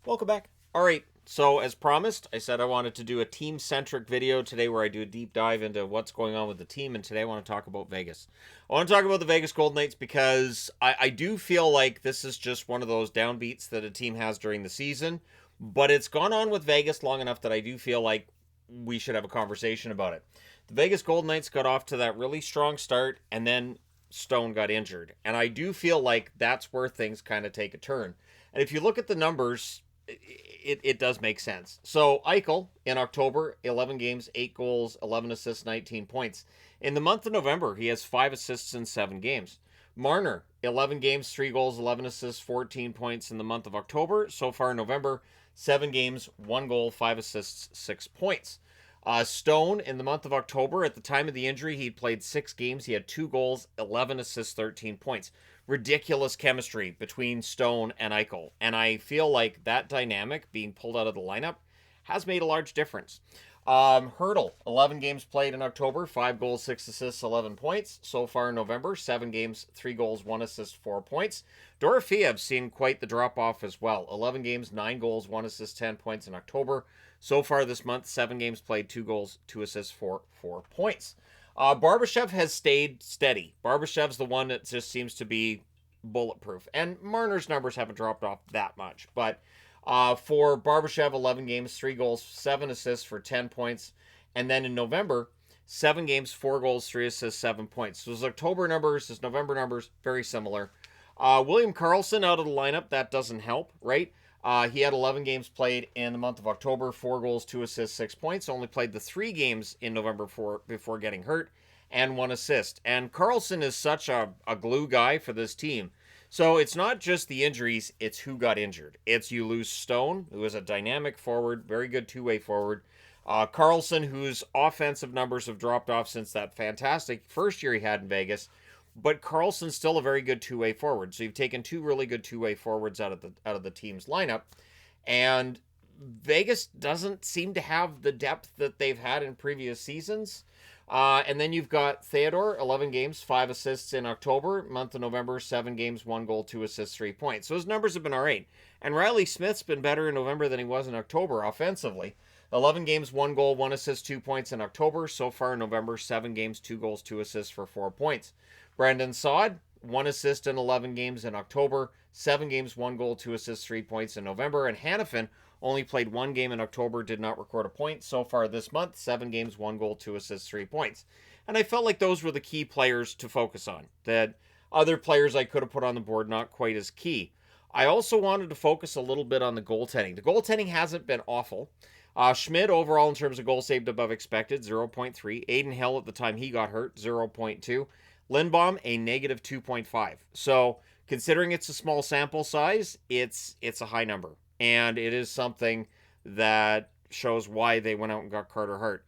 Welcome back. All right, so as promised, I said I wanted to do a team-centric video today where I do a deep dive into what's going on with the team, and today I want to talk about Vegas. I want to talk about the Vegas Golden Knights because I do feel like this is just one of those downbeats that a team has during the season, but it's gone on with Vegas long enough that I do feel like we should have a conversation about it. The Vegas Golden Knights got off to that really strong start, and then Stone got injured, and I do feel like that's where things kind of take a turn. And if you look at the numbers, it does make sense. So Eichel in October, 11 games, 8 goals, 11 assists, 19 points. In the month of November, he has 5 assists in 7 games. Marner, 11 games, 3 goals, 11 assists, 14 points in the month of October. So far in November, 7 games, 1 goal, 5 assists, 6 points. Stone, in the month of October, at the time of the injury, he'd played 6 games. He had 2 goals, 11 assists, 13 points. Ridiculous chemistry between Stone and Eichel. And I feel like that dynamic being pulled out of the lineup has made a large difference. Hurdle, 11 games played in October, 5 goals, 6 assists, 11 points. So far in November, 7 games, 3 goals, 1 assist, 4 points. Dorofeev's seen quite the drop-off as well. 11 games, 9 goals, 1 assist, 10 points in October. So far this month, 7 games played, 2 goals, 2 assists, 4 points. Barbashev has stayed steady. Barbashev's the one that just seems to be bulletproof. And Marner's numbers haven't dropped off that much. But for Barbashev, 11 games, 3 goals, 7 assists for 10 points. And then in November, 7 games, 4 goals, 3 assists, 7 points. So his October numbers, his November numbers, very similar. William Karlsson out of the lineup, that doesn't help, right? He had 11 games played in the month of October, 4 goals, 2 assists, 6 points. Only played the 3 games in November before getting hurt, and 1 assist. And Karlsson is such a glue guy for this team. So it's not just the injuries, it's who got injured. It's you lose Stone, who is a dynamic forward, very good two-way forward. Karlsson, whose offensive numbers have dropped off since that fantastic first year he had in Vegas. But Karlsson's still a very good two-way forward. So you've taken 2 really good two-way forwards out of the team's lineup. And Vegas doesn't seem to have the depth that they've had in previous seasons. And then you've got Theodore, 11 games, 5 assists in October. Month of November, 7 games, 1 goal, 2 assists, 3 points. So his numbers have been all right. And Riley Smith's been better in November than he was in October offensively. 11 games, 1 goal, 1 assist, 2 points in October. So far in November, 7 games, 2 goals, 2 assists for 4 points. Brandon Saad, 1 assist in 11 games in October, 7 games, 1 goal, 2 assists, 3 points in November. And Hanifin only played 1 game in October, did not record a point. So far this month, 7 games, 1 goal, 2 assists, 3 points. And I felt like those were the key players to focus on. That other players I could have put on the board, not quite as key. I also wanted to focus a little bit on the goaltending. The goaltending hasn't been awful. Schmidt, overall, in terms of goals saved above expected, 0.3. Aiden Hill, at the time he got hurt, 0.2. Lindbaum, a negative 2.5. So, considering it's a small sample size, it's a high number. And it is something that shows why they went out and got Carter Hart.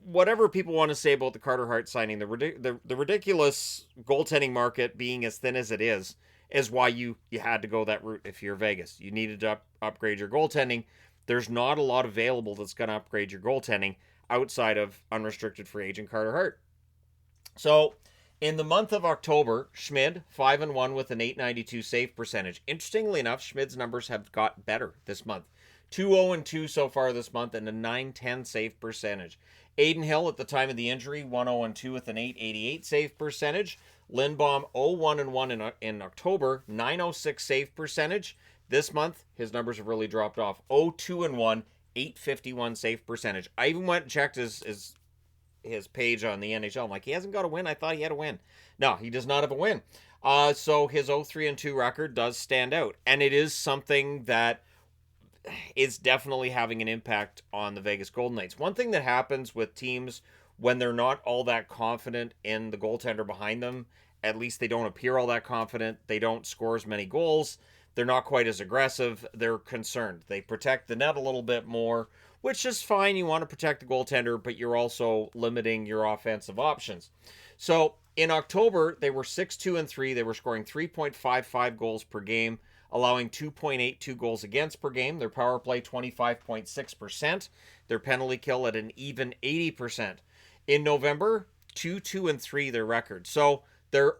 Whatever people want to say about the Carter Hart signing, the ridiculous goaltending market being as thin as it is why you had to go that route if you're Vegas. You needed to upgrade your goaltending. There's not a lot available that's going to upgrade your goaltending outside of unrestricted free agent Carter Hart. So, in the month of October, Schmid, 5-1 with an .892 save percentage. Interestingly enough, Schmid's numbers have got better this month. 2-0-2 so far this month and a .910 save percentage. Aiden Hill, at the time of the injury, 1-0-2 with an .888 save percentage. Lindbaum, 0-1-1 in October, .906 save percentage. This month, his numbers have really dropped off. 0-2-1, .851 save percentage. I even went and checked his page on the NHL. I'm like, he hasn't got a win. I thought he had a win. No, he does not have a win. So his 0-3-2 record does stand out. And it is something that is definitely having an impact on the Vegas Golden Knights. One thing that happens with teams when they're not all that confident in the goaltender behind them, at least they don't appear all that confident, they don't score as many goals, they're not quite as aggressive, they're concerned. They protect the net a little bit more, which is fine. You want to protect the goaltender, but you're also limiting your offensive options. So in October, they were 6-2-3. They were scoring 3.55 goals per game, allowing 2.82 goals against per game. Their power play, 25.6%. Their penalty kill at an even 80%. In November, 2-2-3 their record. So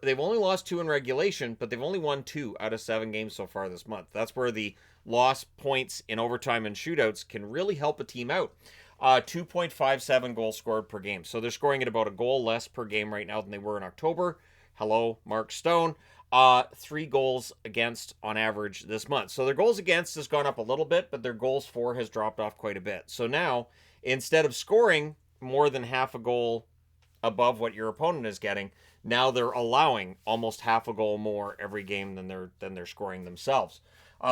They've only lost 2 in regulation, but they've only won 2 out of 7 games so far this month. That's where the lost points in overtime and shootouts can really help a team out. 2.57 goals scored per game. So they're scoring at about a goal less per game right now than they were in October. Hello, Mark Stone. 3 goals against on average this month. So their goals against has gone up a little bit, but their goals for has dropped off quite a bit. So now, instead of scoring more than half a goal above what your opponent is getting, now they're allowing almost half a goal more every game than they're scoring themselves.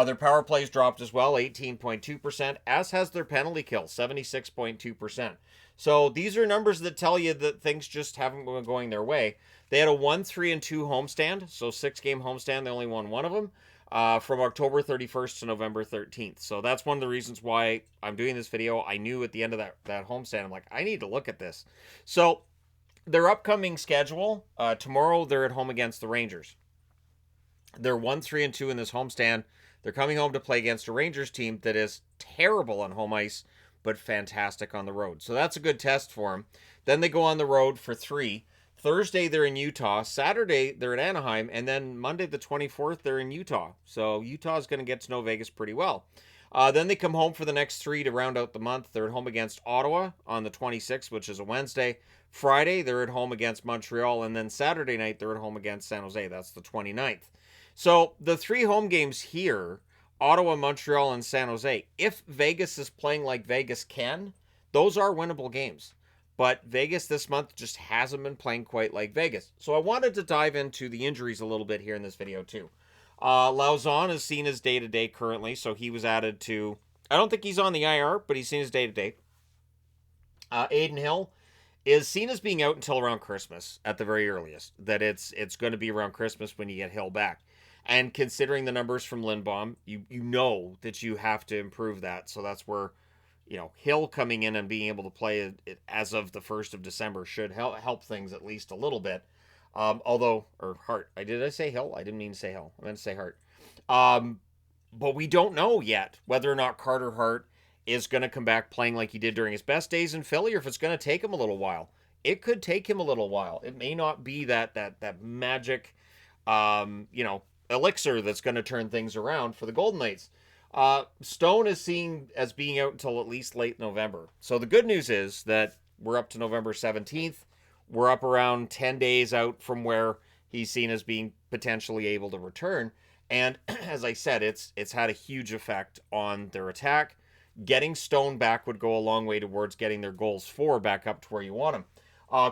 Their power plays dropped as well, 18.2%, as has their penalty kill, 76.2%. So these are numbers that tell you that things just haven't been going their way. They had a 1-3-2 homestand, so 6-game homestand. They only won one of them from October 31st to November 13th. So that's one of the reasons why I'm doing this video. I knew at the end of that homestand, I'm like, I need to look at this. So their upcoming schedule, tomorrow they're at home against the Rangers. They're 1-3-2 in this homestand. They're coming home to play against a Rangers team that is terrible on home ice, but fantastic on the road. So that's a good test for them. Then they go on the road for 3. Thursday, they're in Utah. Saturday, they're at Anaheim. And then Monday, the 24th, they're in Utah. So Utah's going to get to know Vegas pretty well. Then they come home for the next 3 to round out the month. They're at home against Ottawa on the 26th, which is a Wednesday. Friday, they're at home against Montreal. And then Saturday night, they're at home against San Jose. That's the 29th. So the 3 home games here, Ottawa, Montreal, and San Jose, if Vegas is playing like Vegas can, those are winnable games. But Vegas this month just hasn't been playing quite like Vegas. So I wanted to dive into the injuries a little bit here in this video too. Lauzon is seen as day-to-day currently, so he was added to... I don't think he's on the IR, but he's seen as day-to-day. Aiden Hill is seen as being out until around Christmas at the very earliest. That it's going to be around Christmas when you get Hill back. And considering the numbers from Lindbaum, you know that you have to improve that. So that's where, Hill coming in and being able to play it as of the 1st of December should help things at least a little bit. Hart. Did I say Hill? I didn't mean to say Hill. I meant to say Hart. But we don't know yet whether or not Carter Hart is going to come back playing like he did during his best days in Philly, or if it's going to take him a little while. It could take him a little while. It may not be that magic, elixir that's going to turn things around for the Golden Knights. Stone is seen as being out until at least late November. So the good news is that we're up to November 17th. We're up around 10 days out from where he's seen as being potentially able to return. And as I said, it's had a huge effect on their attack. Getting Stone back would go a long way towards getting their goals for back up to where you want them.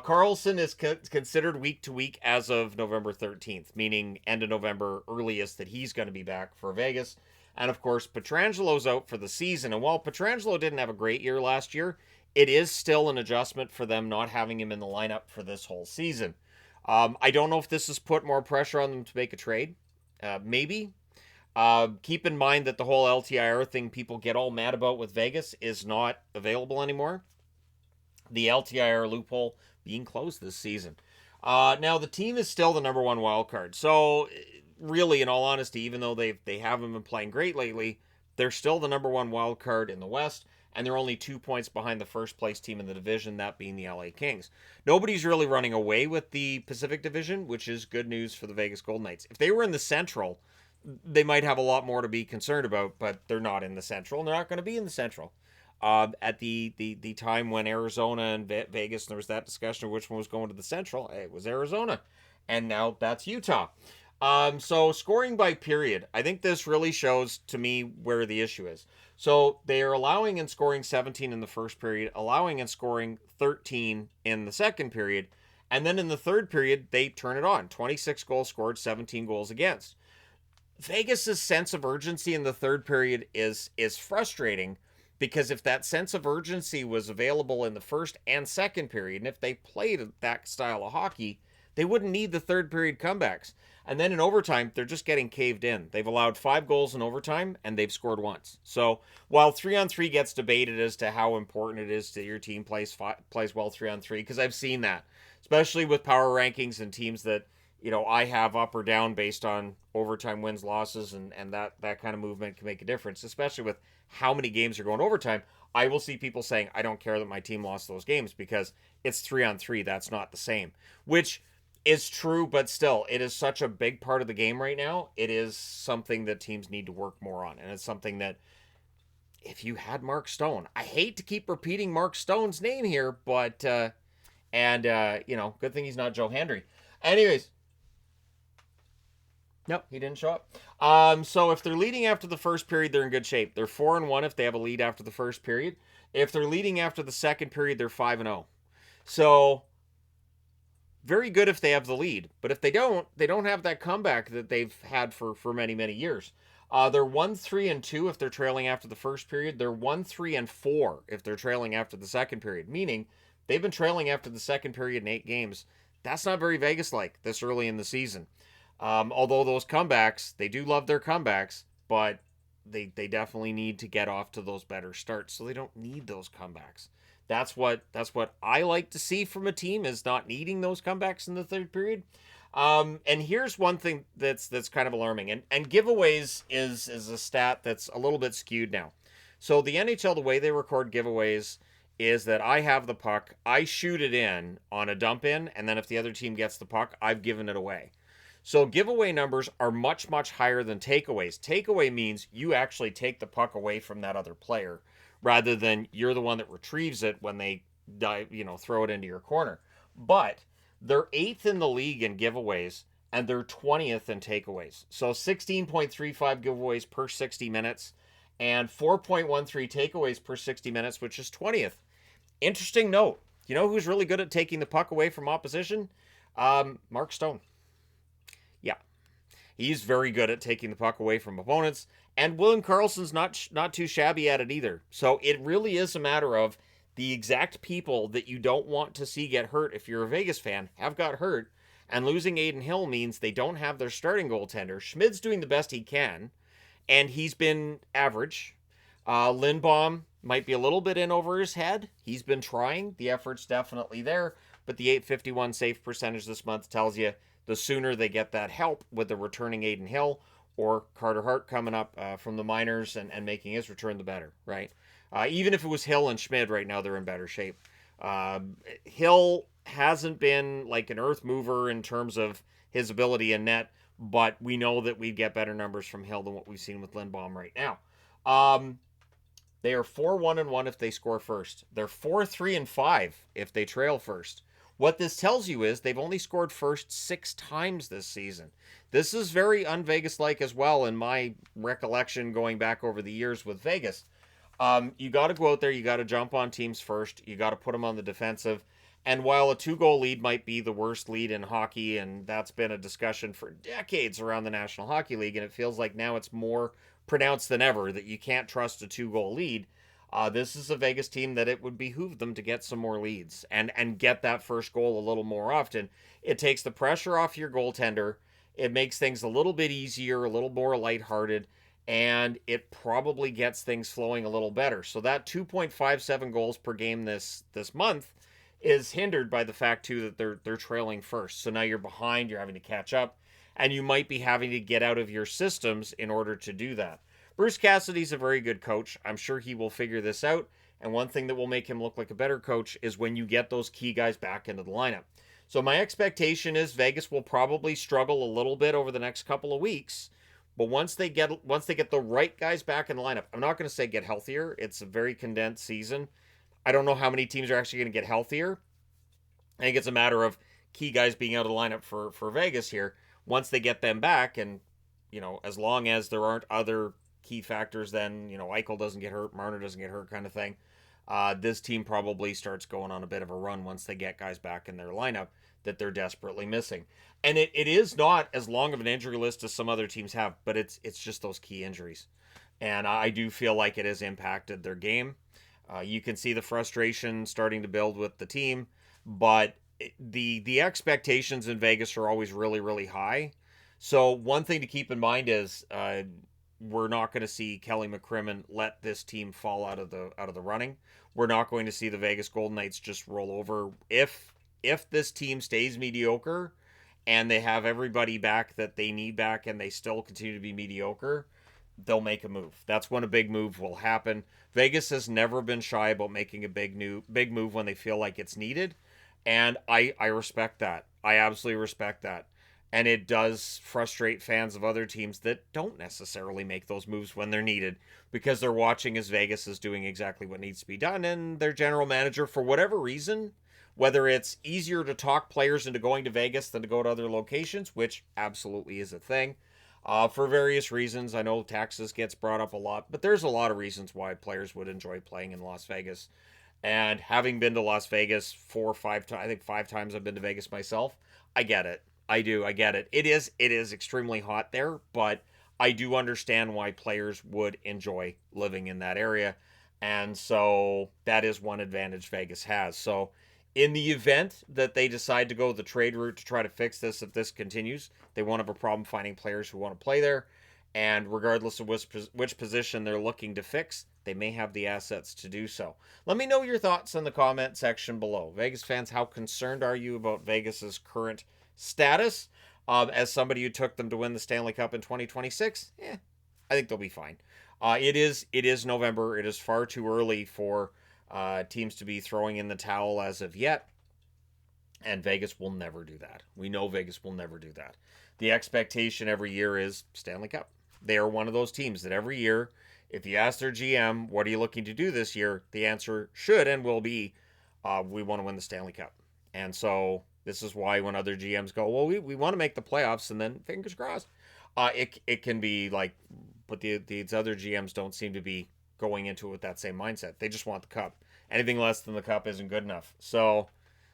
Carlson is considered week to week as of November 13th, meaning end of November earliest that he's going to be back for Vegas. And of course, Petrangelo's out for the season. And while Petrangelo didn't have a great year last year, it is still an adjustment for them not having him in the lineup for this whole season. I don't know if this has put more pressure on them to make a trade. Maybe. Keep in mind that the whole LTIR thing people get all mad about with Vegas is not available anymore. The LTIR loophole being closed this season. Now, the team is still the number 1 wild card. So, really, in all honesty, even though they haven't been playing great lately, they're still the number 1 wild card in the West, and they're only 2 points behind the first place team in the division, that being the LA Kings. Nobody's really running away with the Pacific Division, which is good news for the Vegas Golden Knights. If they were in the Central, they might have a lot more to be concerned about, but they're not in the Central, and they're not going to be in the Central. At the time when Arizona and Vegas, there was that discussion of which one was going to the Central, it was Arizona. And now that's Utah. So scoring by period, I think this really shows to me where the issue is. So they are allowing and scoring 17 in the first period, allowing and scoring 13 in the second period. And then in the third period, they turn it on. 26 goals scored, 17 goals against. Vegas's sense of urgency in the third period is frustrating, because if that sense of urgency was available in the first and second period, and if they played that style of hockey, they wouldn't need the third period comebacks. And then in overtime, they're just getting caved in. They've allowed 5 goals in overtime, and they've scored once. So while 3-on-3 gets debated as to how important it is that your team plays well 3-on-3, because I've seen that, especially with power rankings and teams that, I have up or down based on overtime wins, losses, and that kind of movement can make a difference, especially with how many games are going overtime. I will see people saying, I don't care that my team lost those games because it's 3-on-3. That's not the same. Which is true, but still, it is such a big part of the game right now. It is something that teams need to work more on, and it's something that if you had Mark Stone, I hate to keep repeating Mark Stone's name here, but good thing he's not Joe Hendry. Anyways, nope, he didn't show up. So if they're leading after the first period, they're in good shape. They're 4-1 if they have a lead after the first period. If they're leading after the second period, they're 5-0. So very good if they have the lead, but if they don't have that comeback that they've had for many many years. They're 1-3-2 if they're trailing after the first period. They're 1-3-4 if they're trailing after the second period, meaning they've been trailing after the second period in 8 games. That's not very Vegas-like this early in the season. Although those comebacks, they do love their comebacks, but they definitely need to get off to those better starts, so they don't need those comebacks. That's what I like to see from a team, is not needing those comebacks in the third period. And here's one thing that's kind of alarming, and giveaways is a stat that's a little bit skewed now. So the NHL, the way they record giveaways is that I have the puck, I shoot it in on a dump in, and then if the other team gets the puck, I've given it away. So giveaway numbers are much, much higher than takeaways. Takeaway means you actually take the puck away from that other player rather than you're the one that retrieves it when they throw it into your corner. But they're 8th in the league in giveaways, and they're 20th in takeaways. So 16.35 giveaways per 60 minutes and 4.13 takeaways per 60 minutes, which is 20th. Interesting note. You know who's really good at taking the puck away from opposition? Mark Stone. Yeah, he's very good at taking the puck away from opponents, and William Karlsson's not too shabby at it either. So it really is a matter of the exact people that you don't want to see get hurt if you're a Vegas fan have got hurt, and losing Adin Hill means they don't have their starting goaltender. Schmid's doing the best he can, and he's been average. Lindbaum might be a little bit in over his head. He's been trying. The effort's definitely there, but the .851 save percentage this month tells you the sooner they get that help with the returning Adin Hill or Carter Hart coming up from the minors and making his return, the better, right? Even if it was Hill and Schmid right now, they're in better shape. Hill hasn't been like an earth mover in terms of his ability in net, but we know that we'd get better numbers from Hill than what we've seen with Lindbaum right now. They are 4-1-1 if they score first. They're 4-3-5 if they trail first. What this tells you is they've only scored first 6 times this season. This is very un-Vegas-like as well in my recollection going back over the years with Vegas. You got to go out there, you got to jump on teams first, you got to put them on the defensive. And while a 2-goal lead might be the worst lead in hockey, and that's been a discussion for decades around the National Hockey League, and it feels like now it's more pronounced than ever that you can't trust a 2-goal lead, this is a Vegas team that it would behoove them to get some more leads and get that first goal a little more often. It takes the pressure off your goaltender. It makes things a little bit easier, a little more lighthearted, and it probably gets things flowing a little better. So that 2.57 goals per game this month is hindered by the fact too that they're trailing first. So now you're behind, you're having to catch up, and you might be having to get out of your systems in order to do that. Bruce Cassidy's a very good coach. I'm sure he will figure this out. And one thing that will make him look like a better coach is when you get those key guys back into the lineup. So my expectation is Vegas will probably struggle a little bit over the next couple of weeks. But once they get the right guys back in the lineup, I'm not going to say get healthier. It's a very condensed season. I don't know how many teams are actually going to get healthier. I think it's a matter of key guys being out of the lineup for Vegas here. Once they get them back, and as long as there aren't other key factors, then Eichel doesn't get hurt, Marner doesn't get hurt, kind of thing. This team probably starts going on a bit of a run once they get guys back in their lineup that they're desperately missing. And it is not as long of an injury list as some other teams have, but it's just those key injuries. And I do feel like it has impacted their game. You can see the frustration starting to build with the team, but the expectations in Vegas are always really, really high. So one thing to keep in mind is we're not going to see Kelly McCrimmon let this team fall out of the running. We're not going to see the Vegas Golden Knights just roll over. If this team stays mediocre and they have everybody back that they need back and they still continue to be mediocre, they'll make a move. That's when a big move will happen. Vegas has never been shy about making a big move when they feel like it's needed, and I respect that. I absolutely respect that. And it does frustrate fans of other teams that don't necessarily make those moves when they're needed because they're watching as Vegas is doing exactly what needs to be done. And their general manager, for whatever reason, whether it's easier to talk players into going to Vegas than to go to other locations, which absolutely is a thing, for various reasons. I know Texas gets brought up a lot, but there's a lot of reasons why players would enjoy playing in Las Vegas. And having been to Las Vegas 4 or 5 times, I think 5 times I've been to Vegas myself, I get it. I do. I get it. It is extremely hot there, but I do understand why players would enjoy living in that area. And so that is one advantage Vegas has. So in the event that they decide to go the trade route to try to fix this, if this continues, they won't have a problem finding players who want to play there. And regardless of which position they're looking to fix, they may have the assets to do so. Let me know your thoughts in the comment section below. Vegas fans, how concerned are you about Vegas's current status? As somebody who took them to win the Stanley Cup in 2026, I think they'll be fine. It is November. It is far too early for teams to be throwing in the towel as of yet. And Vegas will never do that. We know Vegas will never do that. The expectation every year is Stanley Cup. They are one of those teams that every year, if you ask their GM, what are you looking to do this year? The answer should and will be, we want to win the Stanley Cup. And so this is why when other GMs go, well, we want to make the playoffs, and then fingers crossed, it can be like, but these other GMs don't seem to be going into it with that same mindset. They just want the cup. Anything less than the cup isn't good enough. So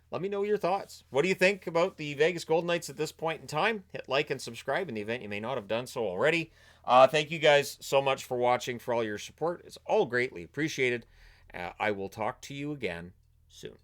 let me know your thoughts. What do you think about the Vegas Golden Knights at this point in time? Hit like and subscribe in the event you may not have done so already. Thank you guys so much for watching, for all your support. It's all greatly appreciated. I will talk to you again soon.